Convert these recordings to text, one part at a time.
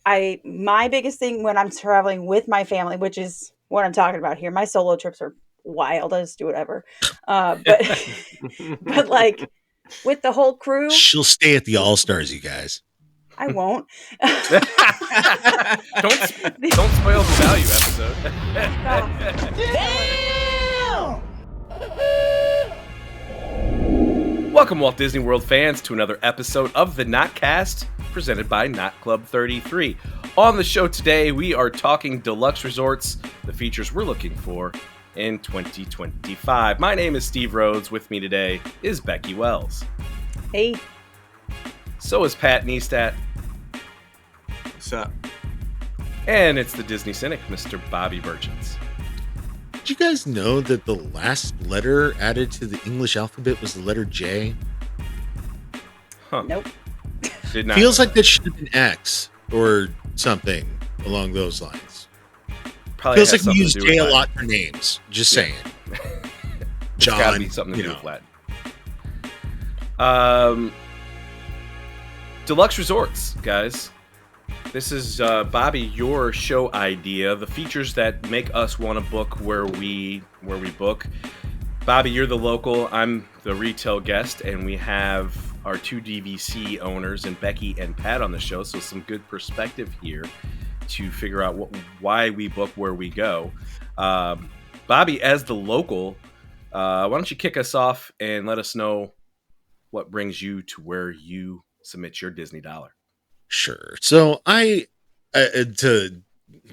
my biggest thing when I'm traveling with my family, which is what I'm talking about here. My solo trips are wild. I just do whatever. But but like with the whole crew, She'll stay at the All Stars, you guys. I won't. don't don't spoil the value episode. Welcome, Walt Disney World fans, to another episode of the Notcast, presented by Not Club 33. On the show today, we are talking Deluxe Resorts, the features we're looking for in 2025. My name is Steve Rhodes. With me today is Becky Wells. Hey. So is Pat Neistat. What's up? And it's the Disney Cynic, Mr. Bobby Burchens. Did you guys know that the last letter added to the English alphabet was the letter J? Huh. Nope. Did not Feels like that should have been X or something along those lines. Probably Feels like we use J a Latin. lot for names. Just saying. It's gotta be something to do with Latin. Deluxe Resorts, guys. This is, Bobby, your show idea. The features that make us want to book where we book. Bobby, you're the local. I'm the retail guest, and we have our two DVC owners, and Becky and Pat, on the show. So some good perspective here to figure out why we book where we go. Bobby, as the local, why don't you kick us off and let us know what brings you to where you submit your Disney dollar? Sure. So to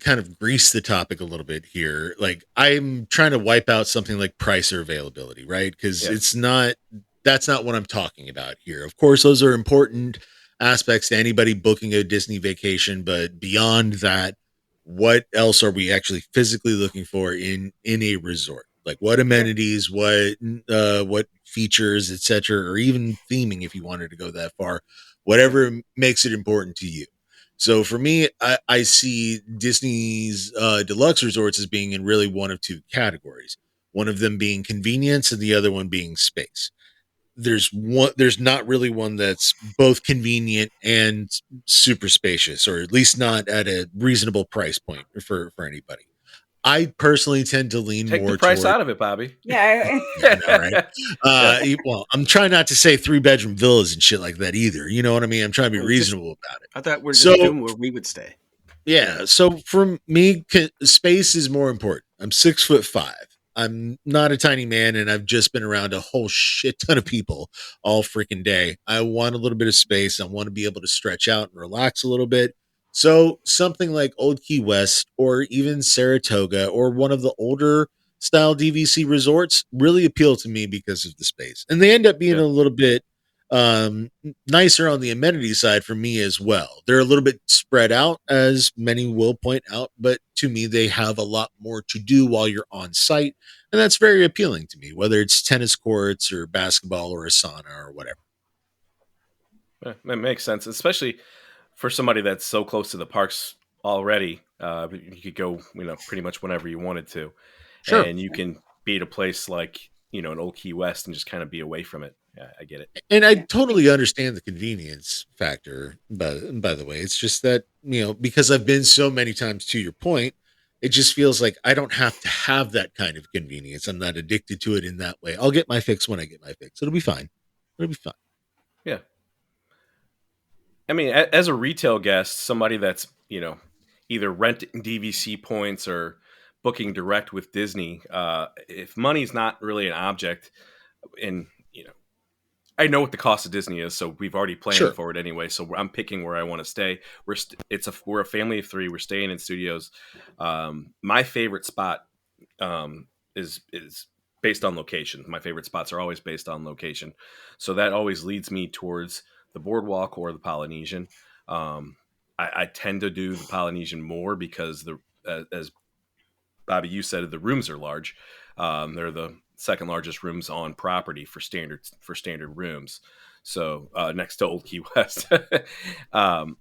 kind of grease the topic a little bit here, like I'm trying to wipe out something like price or availability, right? Because that's not what I'm talking about here. Of course, those are important aspects to anybody booking a Disney vacation, but beyond that, what else are we actually physically looking for in a resort? Like what amenities, what features, etc., or even theming if you wanted to go that far. Whatever makes it important to you. So for me, I see Disney's deluxe resorts as being in really one of two categories. One of them being convenience and the other one being space. There's not really one that's both convenient and super spacious, or at least not at a reasonable price point for anybody. I personally tend to lean Take more the price toward, out of it, Bobby. Yeah. I know, right? Well, I'm trying not to say 3-bedroom villas and shit like that either. You know what I mean? I'm trying to be reasonable about it. I thought we're just doing where we would stay. Yeah. So for me, space is more important. I'm 6'5". I'm not a tiny man, and I've just been around a whole shit ton of people all freaking day. I want a little bit of space. I want to be able to stretch out and relax a little bit. So something like Old Key West or even Saratoga or one of the older style DVC resorts really appeal to me because of the space. And they end up being a little bit nicer on the amenity side for me as well. They're a little bit spread out, as many will point out, but to me, they have a lot more to do while you're on site. And that's very appealing to me, whether it's tennis courts or basketball or a sauna or whatever. That makes sense, especially for somebody that's so close to the parks already. You could go, pretty much whenever you wanted to. Sure. And you can be at a place like, an Old Key West and just kind of be away from it. Yeah, I get it. And I totally understand the convenience factor, by the way. It's just that, because I've been so many times, to your point, it just feels like I don't have to have that kind of convenience. I'm not addicted to it in that way. I'll get my fix when I get my fix. It'll be fine. Yeah. I mean, as a retail guest, somebody that's, either renting DVC points or booking direct with Disney, if money's not really an object, and, I know what the cost of Disney is, so we've already planned for it anyway. So I'm picking where I want to stay. We're a family of three. We're staying in studios. My favorite spot is based on location. My favorite spots are always based on location, so that always leads me towards the Boardwalk or the Polynesian. I tend to do the Polynesian more because as Bobby, you said, the rooms are large. They're the second largest rooms on property for standard rooms. So next to Old Key West.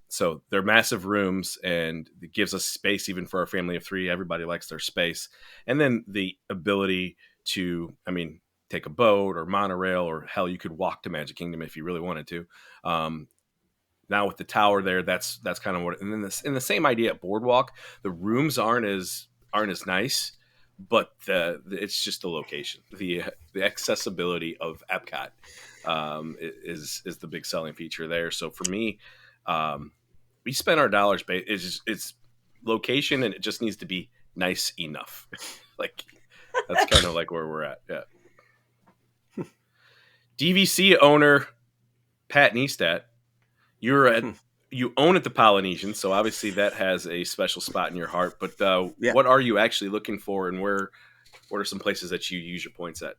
So they're massive rooms, and it gives us space even for our family of three. Everybody likes their space. And then the ability to, take a boat or monorail, or hell, you could walk to Magic Kingdom if you really wanted to. now with the tower there, that's kind of what. And then in the same idea at Boardwalk, the rooms aren't as nice, but it's just the location, the accessibility of Epcot is the big selling feature there. So for me, we spend our dollars. It's location, and it just needs to be nice enough. Like that's kind of like where we're at. Yeah. DVC owner Pat Neistat, you own at the Polynesian, so obviously that has a special spot in your heart. But what are you actually looking for, and what are some places that you use your points at?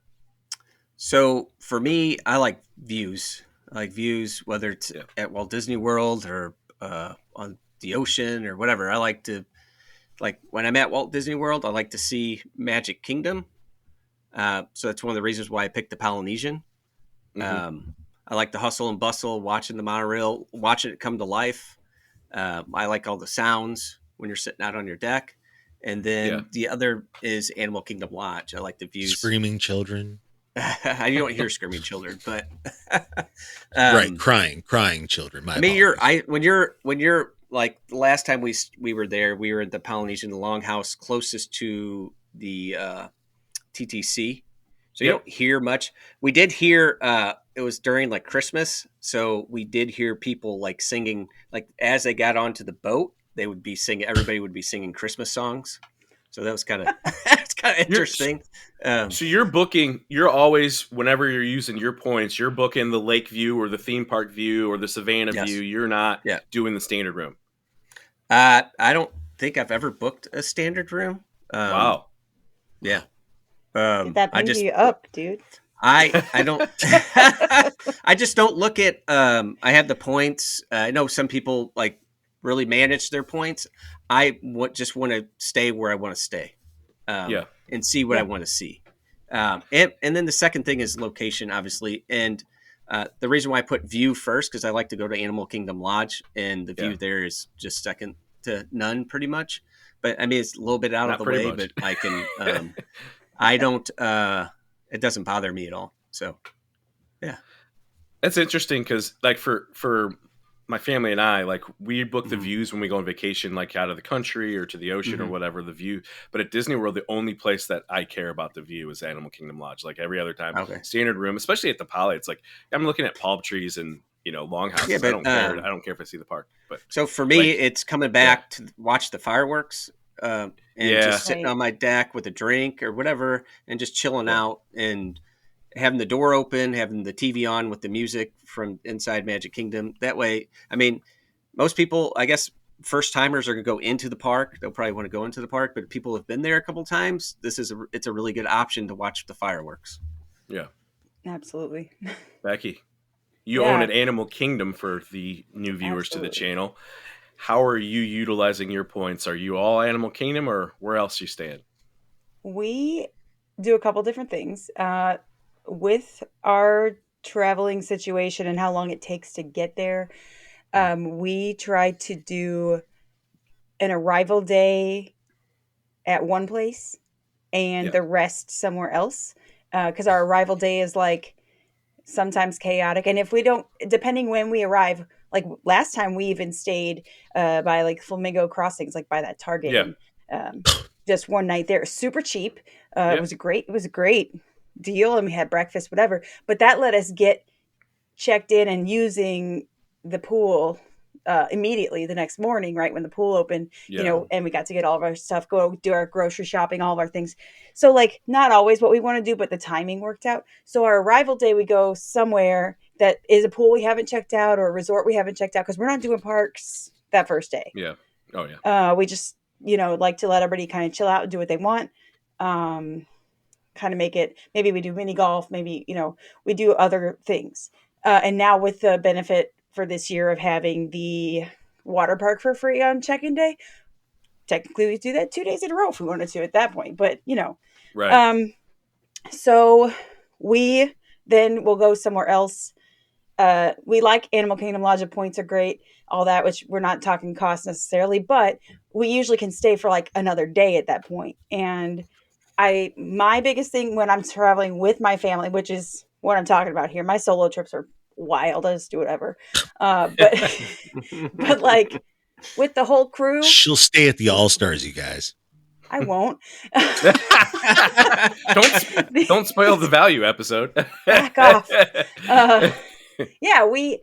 So for me, I like views. I like views, whether it's at Walt Disney World or on the ocean or whatever. I like to, like when I'm at Walt Disney World, I like to see Magic Kingdom. So that's one of the reasons why I picked the Polynesian. I like the hustle and bustle, watching the monorail, watching it come to life. I like all the sounds when you're sitting out on your deck. And then the other is Animal Kingdom Lodge. I like the views. Screaming children. You don't hear screaming children, but right, crying children. I mean, when you're like the last time we were there, we were at the Polynesian, the Longhouse closest to the TTC. So you don't hear much. We did hear it was during like Christmas, so we did hear people like singing, like as they got onto the boat, they would be singing. Everybody would be singing Christmas songs. So that was kind of interesting. So you're always, whenever you're using your points, you're booking the lake view or the theme park view or the Savannah view. You're not doing the standard room. I don't think I've ever booked a standard room. Wow. Yeah. Did that bring you up, dude? I don't. I just don't look at. I have the points. I know some people like really manage their points. I just want to stay where I want to stay, and see what I want to see. And then the second thing is location, obviously, and the reason why I put view first because I like to go to Animal Kingdom Lodge, and the view there is just second to none, pretty much. But I mean, it's a little bit out of the way, but I can. I don't. It doesn't bother me at all. So, yeah, that's interesting because, like, for my family and I, like, we book the views when we go on vacation, like out of the country or to the ocean or whatever. The view, but at Disney World, the only place that I care about the view is Animal Kingdom Lodge. Like every other time, standard room, especially at the Poly, it's like I'm looking at palm trees and longhouses. Yeah, but, I don't care. I don't care if I see the park. But so for me, it's coming back to watch the fireworks. And just sitting on my deck with a drink or whatever and just chilling out and having the door open, having the TV on with the music from inside Magic Kingdom. That way, I mean, most people, I guess, first timers are going to go into the park. They'll probably want to go into the park, but people have been there a couple times. It's a really good option to watch the fireworks. Yeah, absolutely. Becky, you own an Animal Kingdom for the new viewers to the channel. How are you utilizing your points? Are you all Animal Kingdom or where else you stand? We do a couple different things. With our traveling situation and how long it takes to get there, we try to do an arrival day at one place and the rest somewhere else. Because our arrival day is like sometimes chaotic. And if we don't, depending when we arrive, like last time we even stayed by like Flamingo Crossings, like by that Target. And, just one night there, super cheap. It was a great deal, and we had breakfast, whatever. But that let us get checked in and using the pool immediately the next morning, right when the pool opened. And we got to get all of our stuff, go do our grocery shopping, all of our things. So like not always what we want to do, but the timing worked out. So our arrival day, we go somewhere that is a pool we haven't checked out or a resort we haven't checked out because we're not doing parks that first day. Yeah. Oh yeah. We just like to let everybody kind of chill out and do what they want. Kind of make it, maybe we do mini golf, maybe, we do other things. And now with the benefit for this year of having the water park for free on check-in day, technically we do that 2 days in a row if we wanted to at that point, but right. So we then will go somewhere else. We like Animal Kingdom Lodge. The points are great, all that, which we're not talking cost necessarily, but we usually can stay for like another day at that point. And my biggest thing when I'm traveling with my family, which is what I'm talking about here, my solo trips are wild. I just do whatever. But but like with the whole crew, She'll stay at the All Stars, you guys. I won't. Don't spoil the value episode. Back off. Yeah, we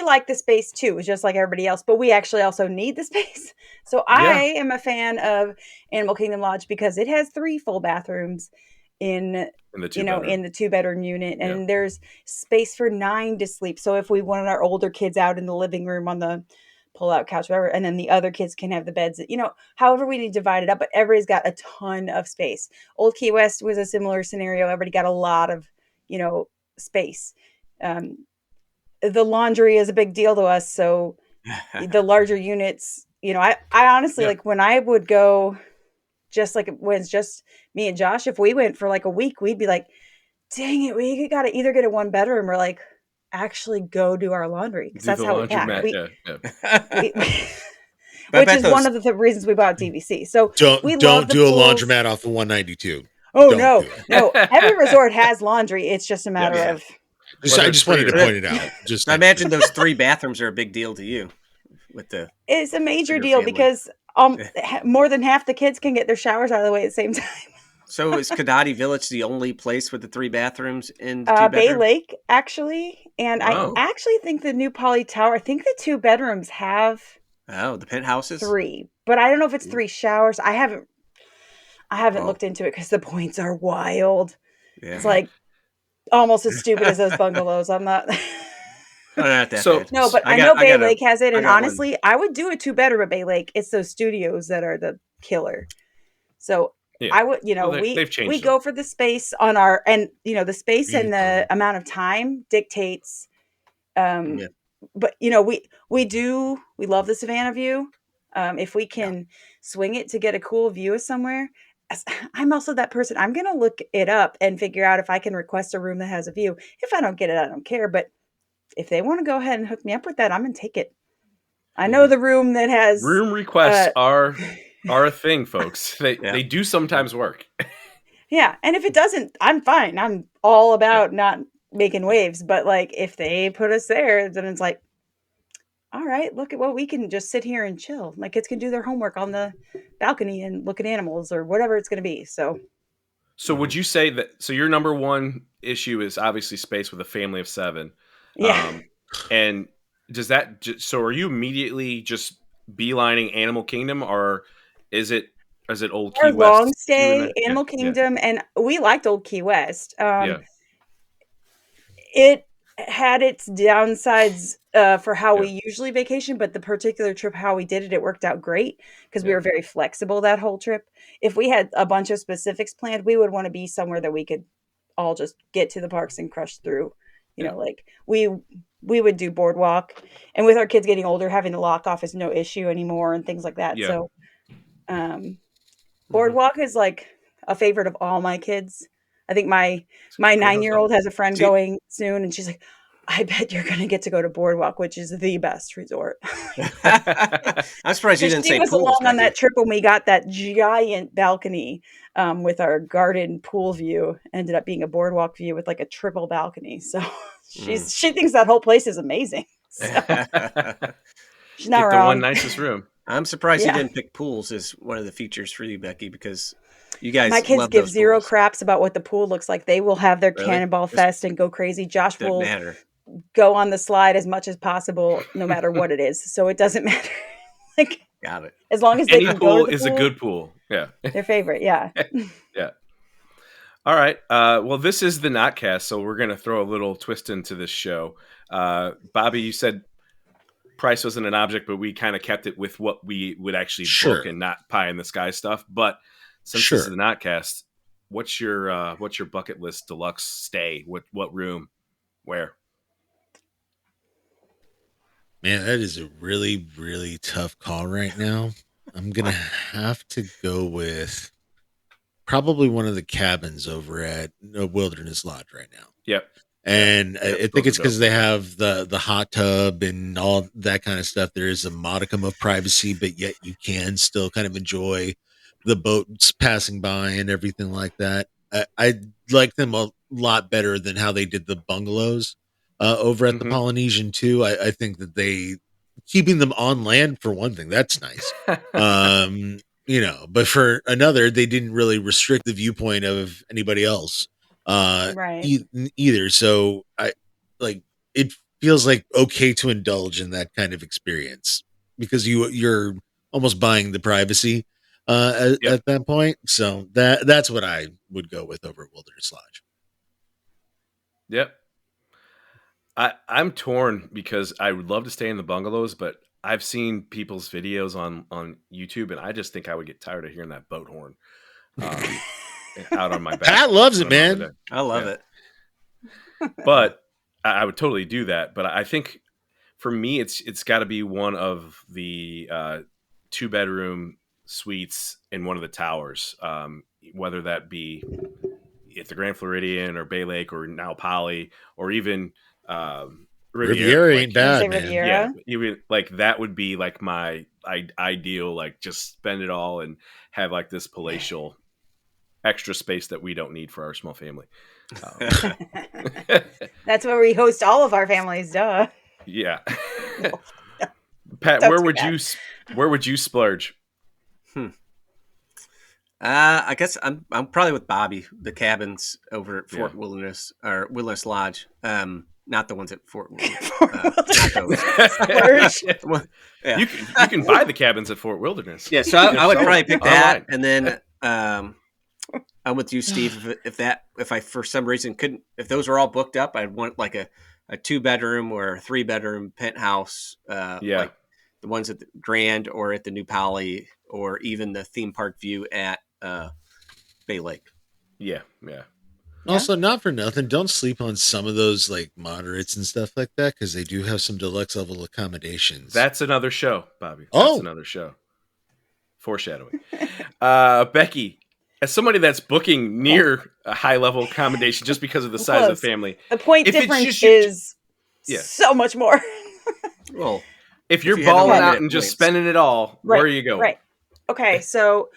like the space too, just like everybody else, but we actually also need the space. So I am a fan of Animal Kingdom Lodge because it has 3 full bathrooms in the 2-bedroom unit, and there's space for 9 to sleep. So if we wanted our older kids out in the living room on the pull-out couch, whatever, and then the other kids can have the beds, however we need to divide it up, but everybody's got a ton of space. Old Key West was a similar scenario. Everybody got a lot of space. The laundry is a big deal to us, so the larger units, I honestly like when I would go, just like when it's just me and Josh, if we went for like a week, we'd be like, dang it, we got to either get a 1-bedroom or like actually go do our laundry, because that's how we act. Which is one of the reasons we bought DVC. So don't do a laundromat off the 192. Oh, no. Every resort has laundry. It's just a matter of. I just wanted to point it out. I imagine those 3 bathrooms are a big deal to you. It's a major deal because more than half the kids can get their showers out of the way at the same time. So is Kadati Village the only place with the 3 bathrooms in the 2-bedroom? Bay Lake, actually. And I actually think the new Poly Tower, I think the 2 bedrooms have the penthouses? 3. But I don't know if it's 3 showers. I haven't looked into it because the points are wild. Yeah. It's like almost as stupid as those bungalows. I'm not. Not that bad. No, but I know Bay Lake has it, and honestly, I would do a 2-bedroom at Bay Lake. It's those studios that are the killer. So I would, we go for the space on our, and the space and the amount of time dictates. But we love the Savannah view. If we can swing it to get a cool view of somewhere. I'm also that person. I'm going to look it up and figure out if I can request a room that has a view. If I don't get it, I don't care. But if they want to go ahead and hook me up with that, I'm going to take it. I know the room that has room requests are a thing, folks. They do sometimes work. Yeah. And if it doesn't, I'm fine. I'm all about not making waves. But like if they put us there, then it's like, all right, look at what we can just sit here and chill. My kids can do their homework on the balcony and look at animals or whatever it's going to be. So would you say that, so your number one issue is obviously space with a family of 7. Yeah. And does that, so are you immediately just beelining Animal Kingdom, or is it Old Key West? Long stay, Animal Kingdom. And we liked Old Key West. It had its downsides for how we usually vacation, but the particular trip, how we did it, it worked out great because we were very flexible that whole trip. If we had a bunch of specifics planned, we would want to be somewhere that we could all just get to the parks and crush through. Like we would do Boardwalk, and with our kids getting older, having the lock off is no issue anymore and things like that. Yeah. So Boardwalk is like a favorite of all my kids. I think my 9-year-old has a friend going soon, and she's like, I bet you're going to get to go to Boardwalk, which is the best resort. I'm surprised you didn't say pools. She was along on that trip when we got that giant balcony with our garden pool view. Ended up being a Boardwalk view with like a triple balcony. So she thinks that whole place is amazing. So she's not wrong. The one nicest room. I'm surprised you didn't pick pools as one of the features for you, Becky, because you guys, my kids give zero craps about what the pool looks like. They will have their Cannonball Fest and go crazy. Josh will go on the slide as much as possible, no matter what it is. So it doesn't matter. Like, got it. As long as they can go to the is pool, a good pool. Yeah, their favorite. Yeah. Yeah. All right. Well, this is the Notcast, so we're going to throw a little twist into this show. Bobby, you said price wasn't an object, but we kind of kept it with what we would actually book and not pie in the sky stuff. But since this is the Notcast, what's your bucket list deluxe stay? What room? Where? Man, that is a really, really tough call right now. I'm gonna have to go with probably one of the cabins over at Wilderness Lodge right now. Yep. And I think it's because they have the hot tub and all that kind of stuff. There is a modicum of privacy, but yet you can still kind of enjoy the boats passing by and everything like that. I like them a lot better than how they did the bungalows. over at the Polynesian too. I think that they keeping them on land for one thing, that's nice. But for another, they didn't really restrict the viewpoint of anybody else either. So it feels like okay to indulge in that kind of experience because you're almost buying the privacy at that point. So that's what I would go with over at Wilderness Lodge. Yep. I'm torn because I would love to stay in the bungalows, but I've seen people's videos on YouTube, and I just think I would get tired of hearing that boat horn out on my back. Pat loves it, man. I love it. But I would totally do that. But I think for me, it's got to be one of the 2-bedroom suites in one of the towers, whether that be at the Grand Floridian or Bay Lake or now Poly or even Riviera ain't bad, man. Riviera? Yeah, even like that would be like my ideal, like just spend it all and have like this palatial extra space that we don't need for our small family. That's where we host all of our families, duh. Yeah. Pat, where would you splurge? I guess I'm probably with Bobby. The cabins over at Fort Wilderness or Wilderness Lodge. Not the ones at Fort Wilderness. Not those. You can buy the cabins at Fort Wilderness. Yeah, so I would probably pick that, and then I'm with you, Steve. If I for some reason couldn't, if those were all booked up, I'd want like a 2-bedroom or a 3-bedroom penthouse. Like the ones at the Grand or at the New Poly, or even the theme park view at Bay Lake. Yeah. Also, not for nothing, don't sleep on some of those like moderates and stuff like that because they do have some deluxe level accommodations. That's another show, Bobby. That's another show. Foreshadowing. Becky, as somebody that's booking near a high level accommodation just because of the size of the family, the point difference is so much more. Well, if you're balling out and just spending it all, where are you going? Right. Okay, so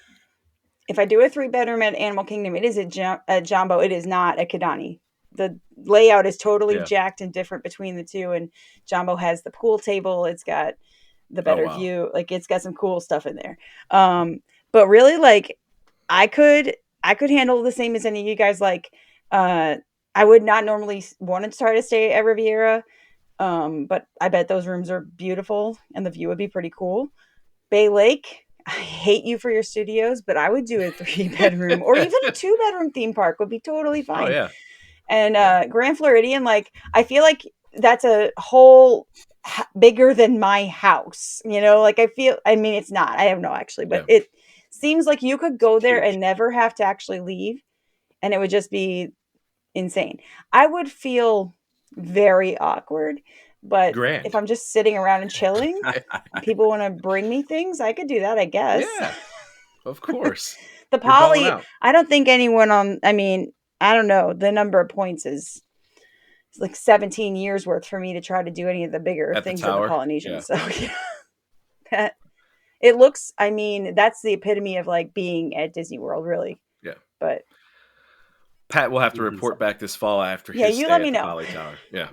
if I do a 3-bedroom at Animal Kingdom, it is at Jumbo. It is not at Kidani. The layout is totally jacked and different between the two. And Jumbo has the pool table. It's got the better view. Like it's got some cool stuff in there. But really, like I could handle the same as any of you guys. Like I would not normally want to try to stay at Riviera, but I bet those rooms are beautiful and the view would be pretty cool. Bay Lake. I hate you for your studios, but I would do a 3-bedroom or even a 2-bedroom theme park would be totally fine. Oh, yeah. And Grand Floridian, like, I feel like that's a whole bigger than my house, like I mean, it's not, I don't know actually, but it seems like you could go there and never have to actually leave. And it would just be insane. I would feel very awkward. But if I'm just sitting around and chilling, people want to bring me things, I could do that, I guess. Yeah, of course. The Poly, I don't think anyone I don't know. The number of points is like 17 years worth for me to try to do any of the bigger things at the Polynesian. Yeah. So it looks, that's the epitome of like being at Disney World, really. Yeah. But Pat will have to report back this fall after his you stay let me at the know. Poly Tower. Yeah.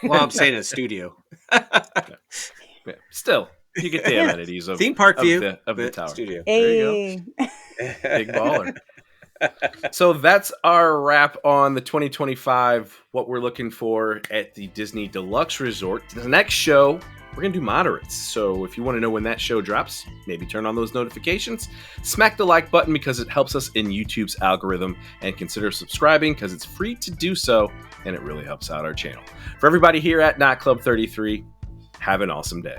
Well, I'm staying in a studio. Yeah. Still, you get the amenities of theme park view of the tower. Studio. Hey. There you go. Big baller. So that's our wrap on the 2025, what we're looking for at the Disney Deluxe Resort. The next show, we're going to do moderates. So if you want to know when that show drops, maybe turn on those notifications. Smack the like button because it helps us in YouTube's algorithm. And consider subscribing because it's free to do so. And it really helps out our channel. For everybody here at Not Club 33, have an awesome day.